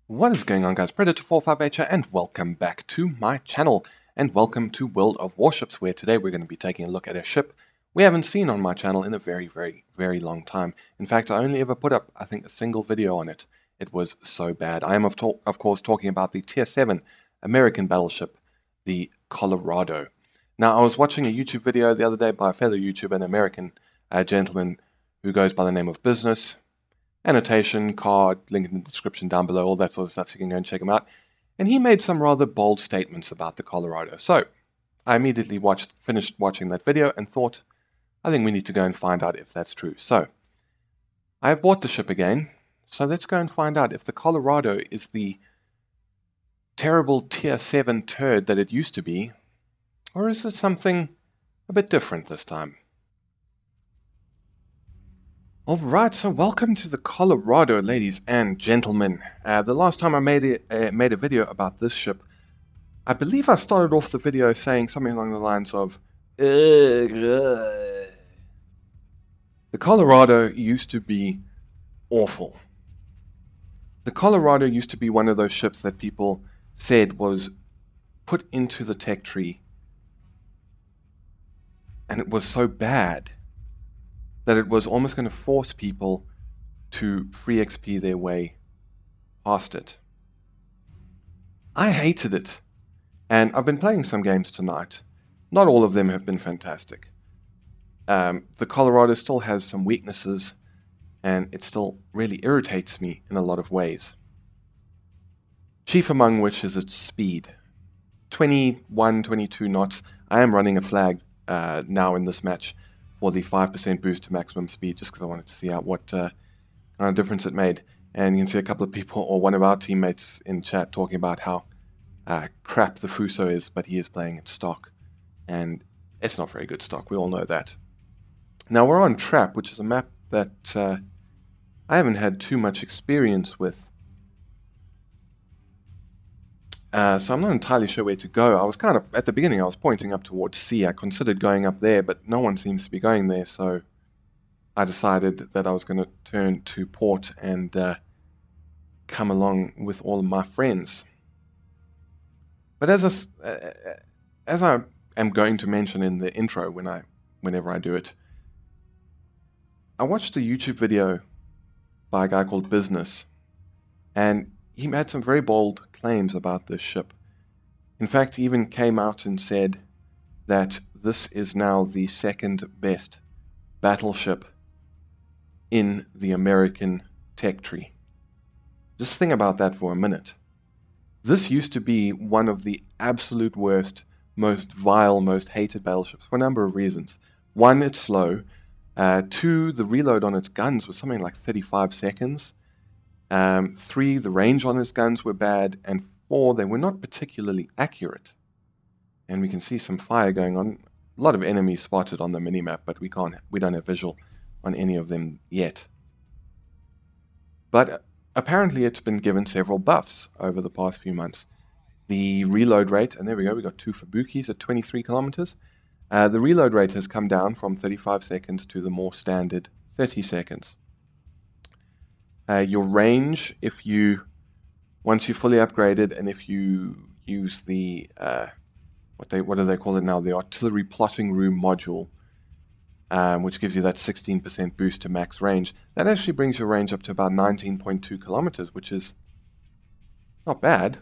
What is going on, guys? Predator45H here, and welcome back to my channel, and welcome to World of Warships, where today we're going to be taking a look at a ship we haven't seen on my channel in a very long time. In fact, I only ever put up, I think, a single video on it. It was so bad. I am, of course, talking about the Tier 7 American Battleship, the Colorado. Now, I was watching a YouTube video the other day by a fellow YouTuber, an American gentleman who goes by the name of Business. Annotation, card, link in the description down below, all that sort of stuff, so you can go and check him out. And he made some rather bold statements about the Colorado. So I immediately finished watching that video and thought, I think we need to go and find out if that's true. So I have bought the ship again, so let's go and find out if the Colorado is the terrible Tier 7 turd that it used to be, or is it something a bit different this time. Alright, so welcome to the Colorado, ladies and gentlemen. The last time I made a video about this ship, I believe I started off the video saying something along the lines of, the Colorado used to be awful. The Colorado used to be one of those ships that people said was put into the tech tree, and it was so bad that it was almost going to force people to free XP their way past it. I hated it, and I've been playing some games tonight. Not all of them have been fantastic. The Colorado still has some weaknesses, and it still really irritates me in a lot of ways. Chief among which is its speed. 21, 22 knots. I am running a flag now in this match for the 5% boost to maximum speed, just because I wanted to see out what kind of difference it made. And you can see a couple of people, or one of our teammates in chat, talking about how crap the Fuso is, but he is playing it stock. And it's not very good stock, we all know that. Now we're on Trap, which is a map that I haven't had too much experience with. So I'm not entirely sure where to go. I was kind of, at the beginning, I was pointing up towards sea. I considered going up there, but no one seems to be going there, so I decided that I was going to turn to port and come along with all of my friends. But as I am going to mention in the intro whenever I do it, I watched a YouTube video by a guy called Business, and he had some very bold claims about this ship. In fact, he even came out and said that this is now the second best battleship in the American tech tree. Just think about that for a minute. This used to be one of the absolute worst, most vile, most hated battleships for a number of reasons. One, it's slow. Two, the reload on its guns was something like 35 seconds. 3, the range on its guns were bad, and 4, they were not particularly accurate. And we can see some fire going on. A lot of enemies spotted on the minimap, but we don't have visual on any of them yet. But apparently it's been given several buffs over the past few months. The reload rate, and there we go, we got 2 Fubukis at 23 kilometers. The reload rate has come down from 35 seconds to the more standard 30 seconds. Your range, once you're fully upgraded, and if you use the what do they call it now, the artillery plotting room module, which gives you that 16% boost to max range, that actually brings your range up to about 19.2 kilometers, which is not bad.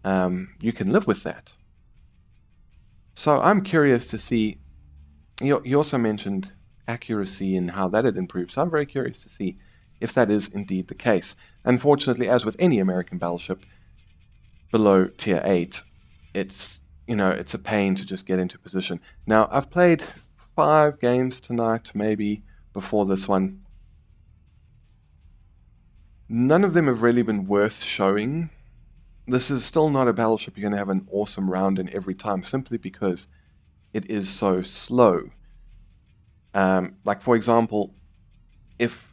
You can live with that. So I'm curious to see. He also mentioned accuracy and how that had improved, so I'm very curious to see if that is indeed the case. Unfortunately, as with any American battleship below Tier 8, it's a pain to just get into position. Now, I've played 5 games tonight, maybe, before this one. None of them have really been worth showing. This is still not a battleship you're going to have an awesome round in every time, simply because it is so slow. Like, for example, if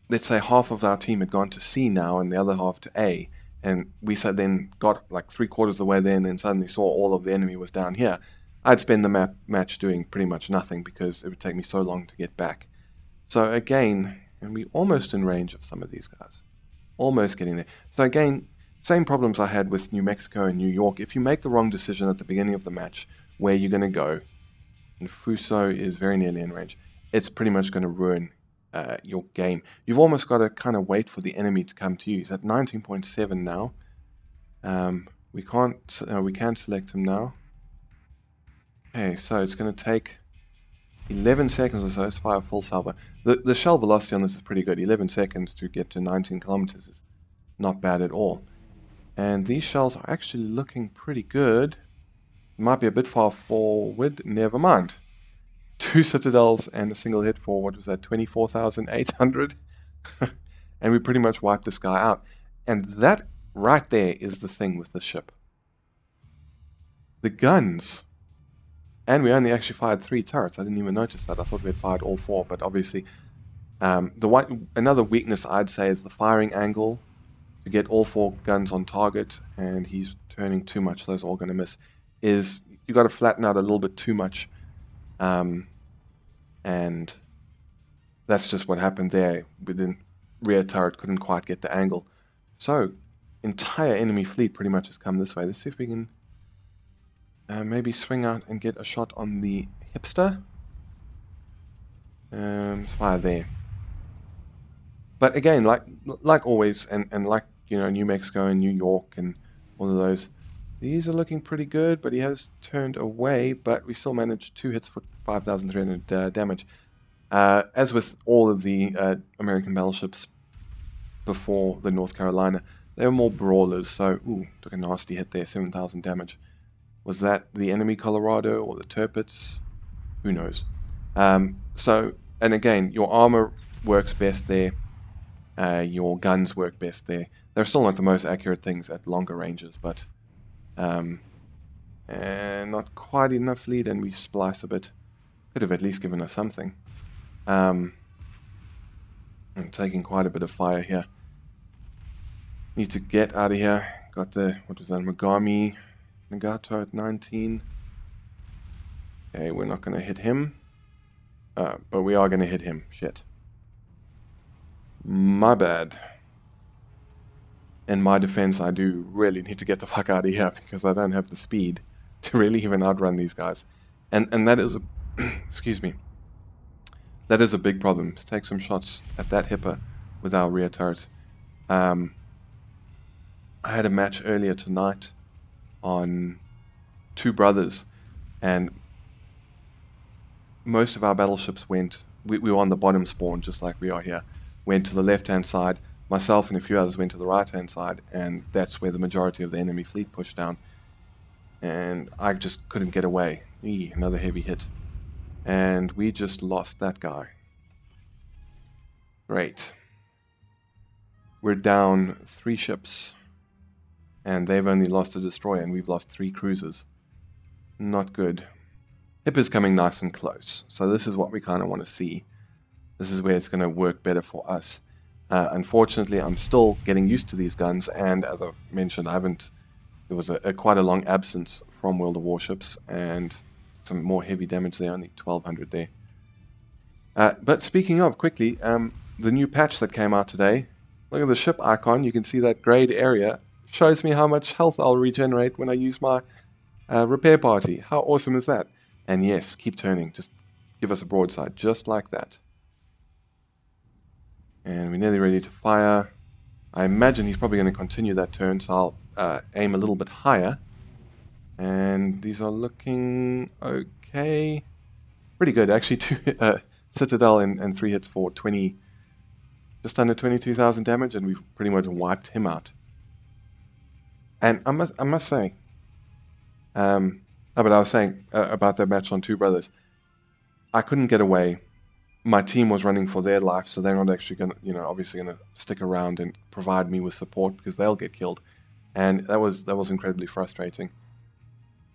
let's say half of our team had gone to C now and the other half to A, and we then got like 3/4 of the way there and then suddenly saw all of the enemy was down here, I'd spend the match doing pretty much nothing because it would take me so long to get back. So again, and we're almost in range of some of these guys. Almost getting there. So again, same problems I had with New Mexico and New York. If you make the wrong decision at the beginning of the match, where you're going to go, and Fuso is very nearly in range, it's pretty much going to ruin your game. You've almost got to kind of wait for the enemy to come to you. He's at 19.7 now. We can select him now. Okay, so it's going to take 11 seconds or so to fire full salvo. The shell velocity on this is pretty good. 11 seconds to get to 19 kilometers is not bad at all. And these shells are actually looking pretty good. Might be a bit far forward. Never mind. 2 citadels and a single hit for, what was that, 24,800? And we pretty much wiped this guy out. And that right there is the thing with the ship. The guns. And we only actually fired 3 turrets. I didn't even notice that. I thought we had fired all 4, but obviously another weakness I'd say is the firing angle to get all 4 guns on target, and he's turning too much, those are all going to miss, is you got to flatten out a little bit too much, and that's just what happened there. Within rear turret couldn't quite get the angle. So entire enemy fleet pretty much has come this way. Let's see if we can maybe swing out and get a shot on the hipster. Let's fire there. But again, like always, and like, you know, New Mexico and New York and all of those, these are looking pretty good, but he has turned away, but we still managed 2 hits for 5,300 damage. As with all of the American battleships before the North Carolina, they were more brawlers, so, ooh, took a nasty hit there, 7,000 damage. Was that the enemy Colorado or the Tirpitz? Who knows? So, and again, your armor works best there. Your guns work best there. They're still not the most accurate things at longer ranges, but and not quite enough lead, and we splice a bit. Could have at least given us something. I'm taking quite a bit of fire here. Need to get out of here. Got the, what was that, Megami Nagato at 19. Okay, we're not going to hit him. But we are going to hit him. Shit. My bad. In my defense, I do really need to get the fuck out of here because I don't have the speed to really even outrun these guys. And that is a excuse me. That is a big problem. Let's take some shots at that hipper with our rear turret. I had a match earlier tonight on Two Brothers, and most of our battleships went, we were on the bottom spawn just like we are here, went to the left hand side. Myself and a few others went to the right hand side, and that's where the majority of the enemy fleet pushed down, and I just couldn't get away. Another heavy hit, and we just lost that guy. Great. We're down 3 ships, and they've only lost a destroyer, and we've lost 3 cruisers. Not good. Hip is coming nice and close, so this is what we kind of want to see. This is where it's going to work better for us. Unfortunately, I'm still getting used to these guns, and as I've mentioned, there was quite a long absence from World of Warships, and some more heavy damage there, only 1,200 there. But speaking of, quickly, the new patch that came out today, look at the ship icon, you can see that grayed area, shows me how much health I'll regenerate when I use my repair party. How awesome is that? And yes, keep turning, just give us a broadside, just like that. And we're nearly ready to fire. I imagine he's probably going to continue that turn, so I'll aim a little bit higher. And these are looking okay. Pretty good, actually. 2 Citadel and 3 hits for just under 22,000 damage, and we've pretty much wiped him out. And I must say, but I was saying about that match on Two Brothers, I couldn't get away. My team was running for their life, so they're not actually going to, obviously going to stick around and provide me with support because they'll get killed. And that was incredibly frustrating.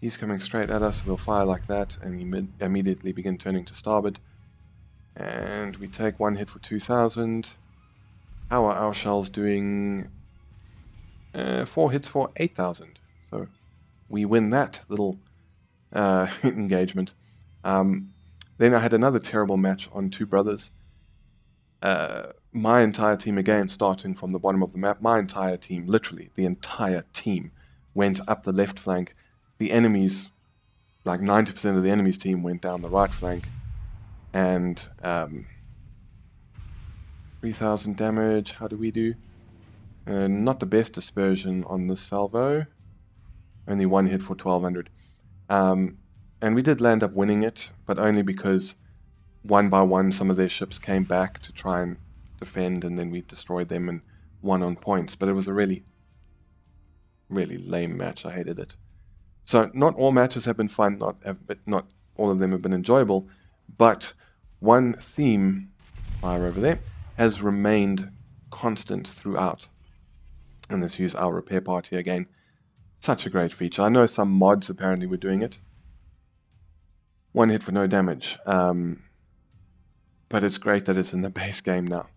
He's coming straight at us. We'll fire like that, and he immediately begin turning to starboard. And we take 1 hit for 2,000. How are our shells doing? 4 hits for 8,000. So we win that little engagement. Then I had another terrible match on Two Brothers. my entire team, again, starting from the bottom of the map, my entire team, literally the entire team, went up the left flank. The enemies, like 90% of the enemy's team, went down the right flank. And 3,000 damage. How do we do? Not the best dispersion on this salvo. Only one hit for 1,200. And we did land up winning it, but only because one by one some of their ships came back to try and defend, and then we destroyed them and won on points. But it was a really, really lame match. I hated it. So not all matches have been fun, not all of them have been enjoyable, but one theme, fire over there, has remained constant throughout. And let's use our repair party again. Such a great feature. I know some mods apparently were doing it. One hit for no damage. But it's great that it's in the base game now.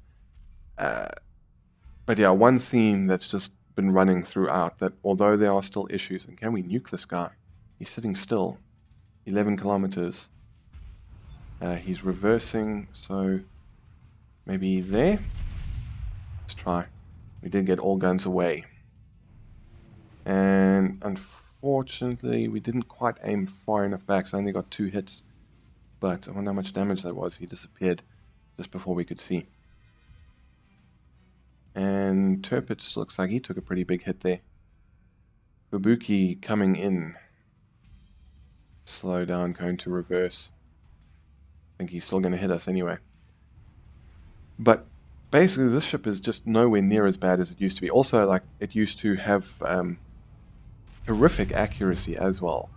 But yeah, one theme that's just been running throughout, that although there are still issues, and can we nuke this guy? He's sitting still. 11 kilometers. He's reversing, so maybe there? Let's try. We did get all guns away. And unfortunately, we didn't quite aim far enough back, so I only got 2 hits. But I wonder how much damage that was. He disappeared just before we could see. And Tirpitz looks like he took a pretty big hit there. Fubuki coming in. Slow down, going to reverse. I think he's still going to hit us anyway. But basically this ship is just nowhere near as bad as it used to be. Also, like, it used to have horrific accuracy as well.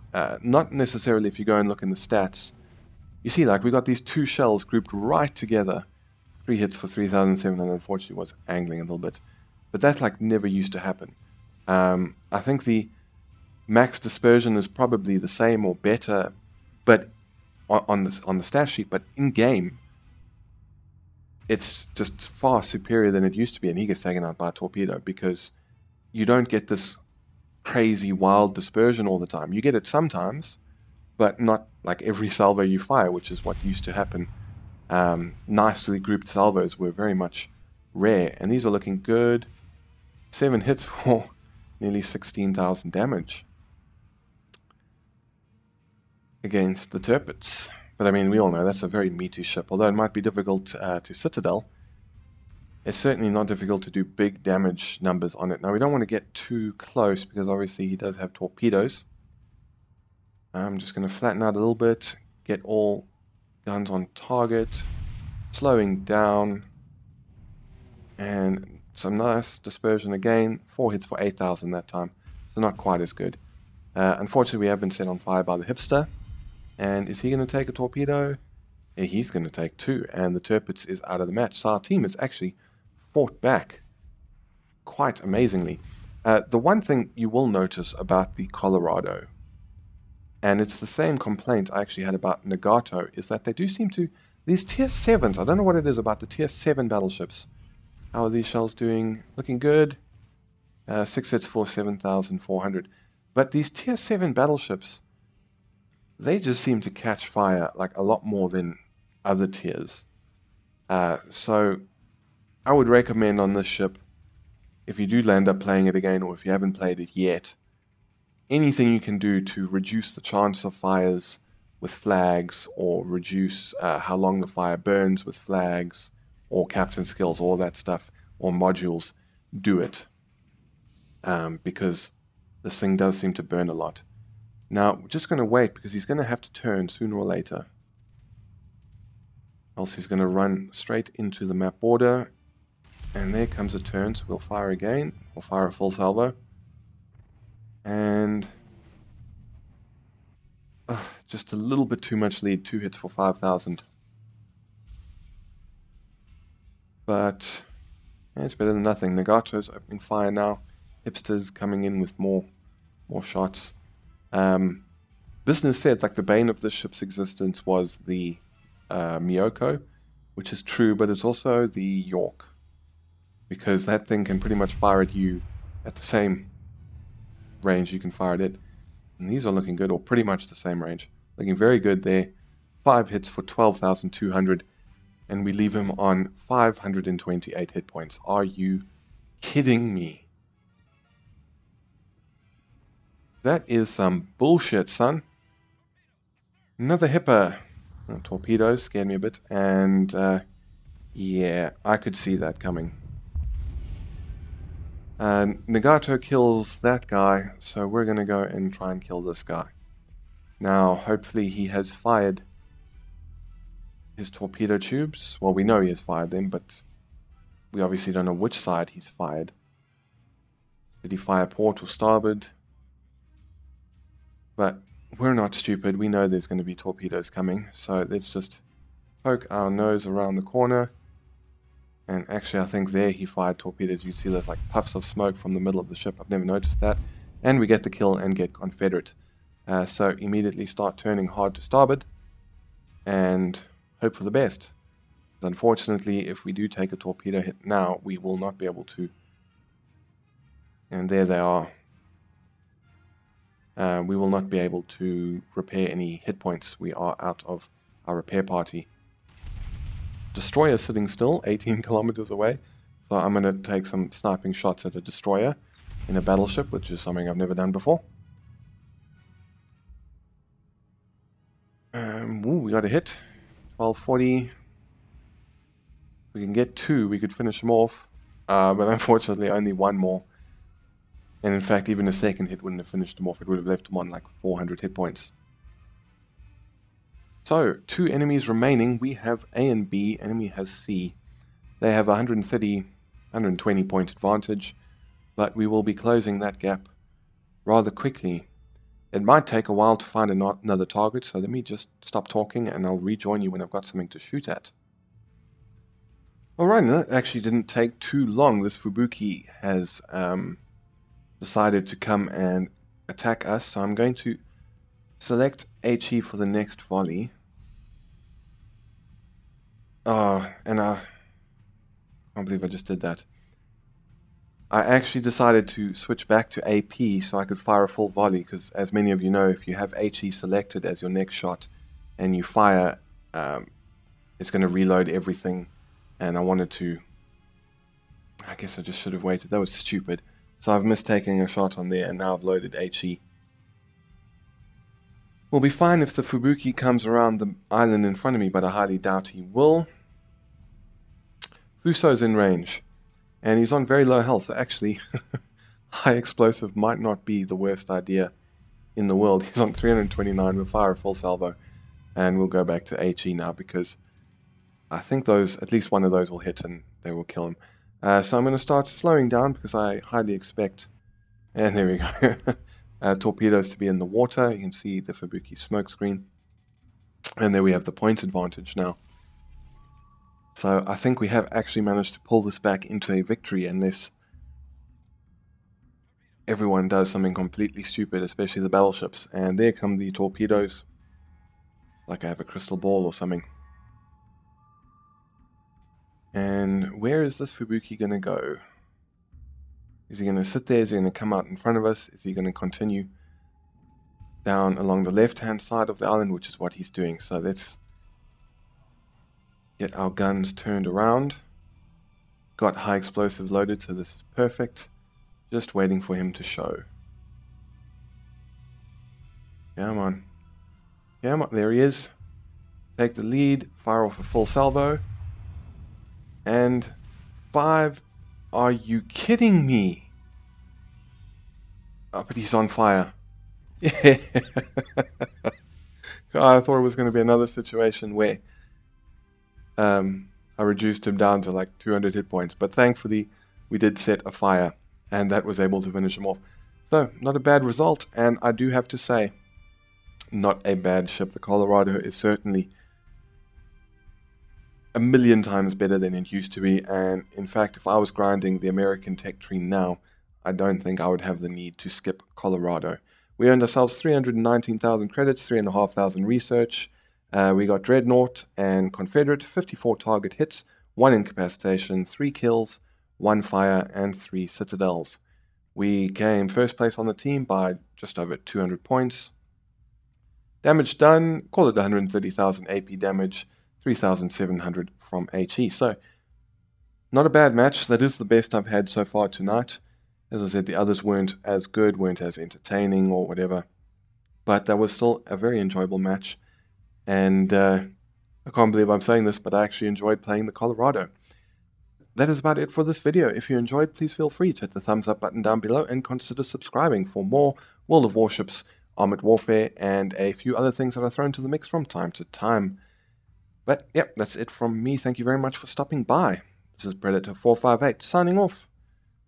Not necessarily if you go and look in the stats. You see, like, we got these 2 shells grouped right together. 3 hits for 3,700, unfortunately was angling a little bit. But that, like, never used to happen. I think the max dispersion is probably the same or better, but on the stat sheet, but in game, it's just far superior than it used to be, and he gets taken out by a torpedo because you don't get this crazy wild dispersion all the time. You get it sometimes, but not like every salvo you fire, which is what used to happen. Nicely grouped salvos were very much rare, and these are looking good. 7 hits for nearly 16,000 damage against the Tirpitz. But I mean, we all know that's a very meaty ship. Although it might be difficult to Citadel, it's certainly not difficult to do big damage numbers on it. Now, we don't want to get too close because obviously he does have torpedoes. I'm just going to flatten out a little bit, get all guns on target, slowing down, and some nice dispersion again. 4 hits for 8,000 that time, so not quite as good. Unfortunately, we have been set on fire by the hipster. And is he going to take a torpedo? Yeah, he's going to take 2, and the Tirpitz is out of the match. So our team has actually fought back quite amazingly. The one thing you will notice about the Colorado, and it's the same complaint I actually had about Nagato, is that they do seem to, these tier 7s, I don't know what it is about the tier 7 battleships. How are these shells doing? Looking good. 6 hits for 7,400. But these tier 7 battleships, they just seem to catch fire like a lot more than other tiers. So I would recommend on this ship, if you do land up playing it again, or if you haven't played it yet, anything you can do to reduce the chance of fires with flags, or reduce how long the fire burns with flags, or captain skills, all that stuff, or modules, do it. Because this thing does seem to burn a lot. Now, we're just going to wait because he's going to have to turn sooner or later. Else he's going to run straight into the map border. And there comes a turn, so we'll fire again. We'll fire a full salvo. And just a little bit too much lead. 2 hits for 5,000. But yeah, it's better than nothing. Nagato's opening fire now. Hipster's coming in with more shots. Business said like the bane of this ship's existence was the Miyoko, which is true, but it's also the York, because that thing can pretty much fire at you at the same range you can fire at it. And these are looking good, or pretty much the same range. Looking very good there. 5 hits for 12,200. and we leave him on 528 hit points. Are you kidding me? That is some bullshit, son. Another hipper. Torpedoes scared me a bit, and yeah, I could see that coming. Nagato kills that guy, so we're going to go and try and kill this guy. Now, hopefully he has fired his torpedo tubes. Well, we know he has fired them, but we obviously don't know which side he's fired. Did he fire port or starboard? But we're not stupid. We know there's going to be torpedoes coming, so let's just poke our nose around the corner. And actually, I think there he fired torpedoes. You see those like puffs of smoke from the middle of the ship. I've never noticed that. And we get the kill and get Confederate. So immediately start turning hard to starboard and hope for the best. Unfortunately, if we do take a torpedo hit now, we will not be able to. And there they are. We will not be able to repair any hit points. We are out of our repair party. Destroyer sitting still, 18 kilometers away. So I'm going to take some sniping shots at a destroyer in a battleship, which is something I've never done before. Ooh, we got a hit. 1240. We can get two, we could finish them off. But unfortunately only one more. And in fact, even a second hit wouldn't have finished them off. It would have left them on like 400 hit points. So, two enemies remaining. We have A and B. Enemy has C. They have 130, 120 point advantage. But we will be closing that gap rather quickly. It might take a while to find another target. So let me just stop talking and I'll rejoin you when I've got something to shoot at. Alright, that actually didn't take too long. This Fubuki has decided to come and attack us, so I'm going to select HE for the next volley. And I can't believe I just did that. I actually decided to switch back to AP so I could fire a full volley, because as many of you know, if you have HE selected as your next shot and you fire, it's going to reload everything, and I wanted to... I guess I just should have waited. That was stupid. So I've missed taking a shot on there, and now I've loaded HE. We'll be fine if the Fubuki comes around the island in front of me, but I highly doubt he will. Fuso's in range, and he's on very low health, so actually high explosive might not be the worst idea in the world. He's on 329, we'll fire a full salvo, and we'll go back to HE now, because I think those, at least one of those will hit and they will kill him. So I'm going to start slowing down because I highly expect, and there we go, torpedoes to be in the water. You can see the Fubuki smoke screen. And there we have the point advantage now. So I think we have actually managed to pull this back into a victory, unless everyone does something completely stupid, especially the battleships. And there come the torpedoes, like I have a crystal ball or something. And where is this Fubuki going to go? Is he going to sit there? Is he going to come out in front of us? Is he going to continue down along the left-hand side of the island, which is what he's doing? So let's get our guns turned around. Got high explosive loaded, so this is perfect. Just waiting for him to show. Come on. Come on. There he is. Take the lead. Fire off a full salvo. And 5, are you kidding me? Oh, but he's on fire. Yeah. I thought it was going to be another situation where I reduced him down to like 200 hit points. But thankfully, we did set a fire, and that was able to finish him off. So, not a bad result, and I do have to say, not a bad ship. The Colorado is certainly a million times better than it used to be, and in fact, if I was grinding the American Xtreme now, I don't think I would have the need to skip Colorado. We earned ourselves 319,000 credits, 3,500 research. We got Dreadnought and Confederate, 54 target hits, 1 incapacitation, 3 kills, 1 fire, and 3 citadels. We came first place on the team by just over 200 points. Damage done, call it 130,000 AP damage. 3,700 from HE. So, not a bad match. That is the best I've had so far tonight. As I said, the others weren't as good, weren't as entertaining or whatever. But that was still a very enjoyable match. And I can't believe I'm saying this, but I actually enjoyed playing the Colorado. That is about it for this video. If you enjoyed, please feel free to hit the thumbs up button down below and consider subscribing for more World of Warships, Armored Warfare, and a few other things that are thrown to the mix from time to time. But yep, that's it from me. Thank you very much for stopping by. This is Predator 458 signing off,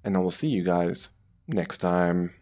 and I will see you guys next time.